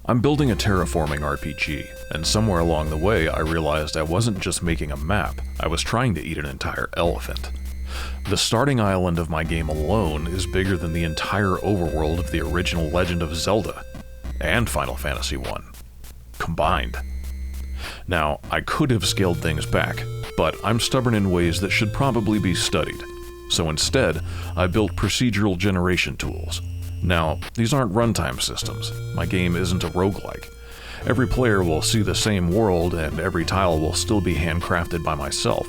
I'm building a terraforming RPG, and somewhere along the way I realized I wasn't just making a map, I was trying to eat an entire elephant. The starting island of my game alone is bigger than the entire overworld of the original Legend of Zelda, and Final Fantasy I, combined. Now, I could have scaled things back, but I'm stubborn in ways that should probably be studied. So instead, I built procedural generation tools. Now, these aren't runtime systems. My game isn't a roguelike. Every player will see the same world, and every tile will still be handcrafted by myself.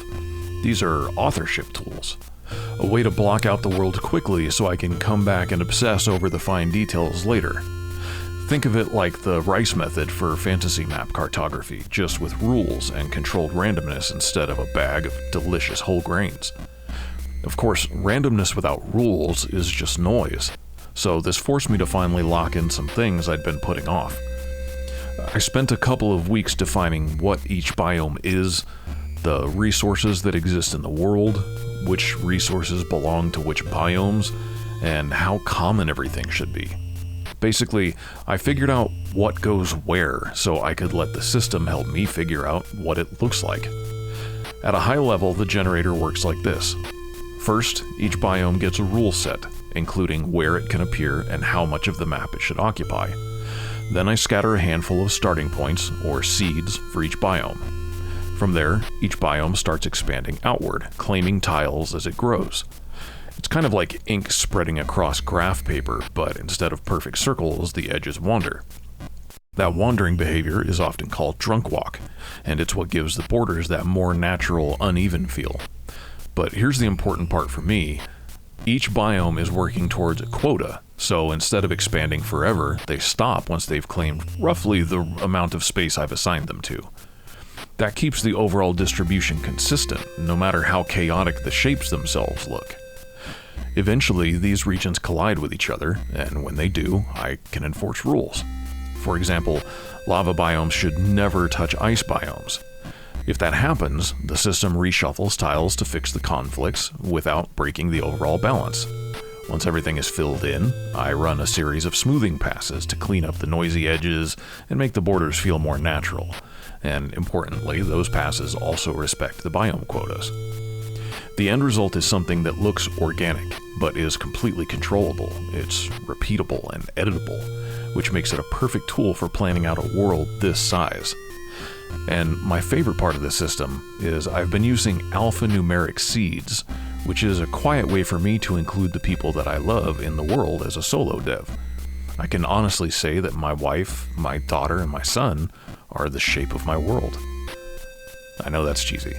These are authorship tools. A way to block out the world quickly so I can come back and obsess over the fine details later. Think of it like the Rice method for fantasy map cartography, just with rules and controlled randomness instead of a bag of delicious whole grains. Of course, randomness without rules is just noise, so this forced me to finally lock in some things I'd been putting off. I spent a couple of weeks defining what each biome is, the resources that exist in the world, which resources belong to which biomes, and how common everything should be. Basically, I figured out what goes where so I could let the system help me figure out what it looks like. At a high level, the generator works like this. First, each biome gets a rule set, including where it can appear and how much of the map it should occupy. Then I scatter a handful of starting points, or seeds, for each biome. From there, each biome starts expanding outward, claiming tiles as it grows. It's kind of like ink spreading across graph paper, but instead of perfect circles, the edges wander. That wandering behavior is often called drunk walk, and it's what gives the borders that more natural, uneven feel. But here's the important part for me. Each biome is working towards a quota, so instead of expanding forever, they stop once they've claimed roughly the amount of space I've assigned them to. That keeps the overall distribution consistent, no matter how chaotic the shapes themselves look. Eventually, these regions collide with each other, and when they do, I can enforce rules. For example, lava biomes should never touch ice biomes. If that happens, the system reshuffles tiles to fix the conflicts without breaking the overall balance. Once everything is filled in, I run a series of smoothing passes to clean up the noisy edges and make the borders feel more natural. And importantly, those passes also respect the biome quotas. The end result is something that looks organic, but is completely controllable. It's repeatable and editable, which makes it a perfect tool for planning out a world this size. And my favorite part of the system is I've been using alphanumeric seeds, which is a quiet way for me to include the people that I love in the world as a solo dev. I can honestly say that my wife, my daughter, and my son are the shape of my world. I know that's cheesy.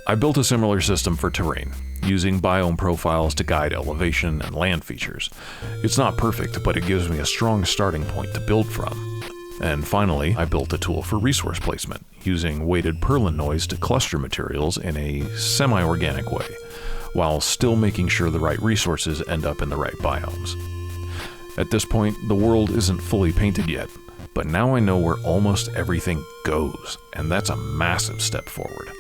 I built a similar system for terrain, using biome profiles to guide elevation and land features. It's not perfect, but it gives me a strong starting point to build from. And finally, I built a tool for resource placement, using weighted Perlin noise to cluster materials in a semi-organic way, while still making sure the right resources end up in the right biomes. At this point, the world isn't fully painted yet, but now I know where almost everything goes, and that's a massive step forward.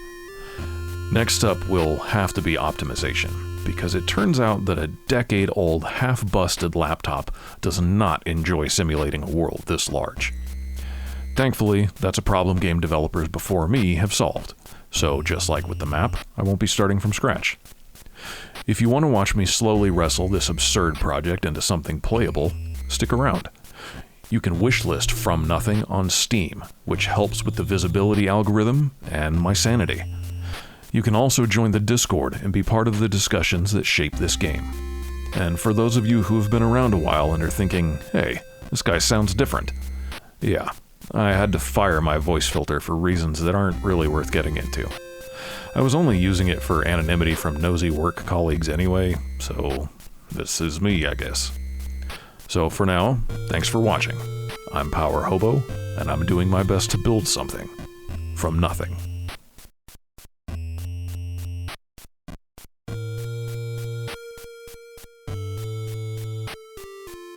Next up will have to be optimization, because it turns out that a decade-old, half-busted laptop does not enjoy simulating a world this large. Thankfully, that's a problem game developers before me have solved, so just like with the map, I won't be starting from scratch. If you want to watch me slowly wrestle this absurd project into something playable, stick around. You can wishlist From Nothing on Steam, which helps with the visibility algorithm and my sanity. You can also join the Discord and be part of the discussions that shape this game. And for those of you who have been around a while and are thinking, hey, this guy sounds different. Yeah, I had to fire my voice filter for reasons that aren't really worth getting into. I was only using it for anonymity from nosy work colleagues anyway, so this is me, I guess. So for now, thanks for watching. I'm Power Hobo, and I'm doing my best to build something from nothing.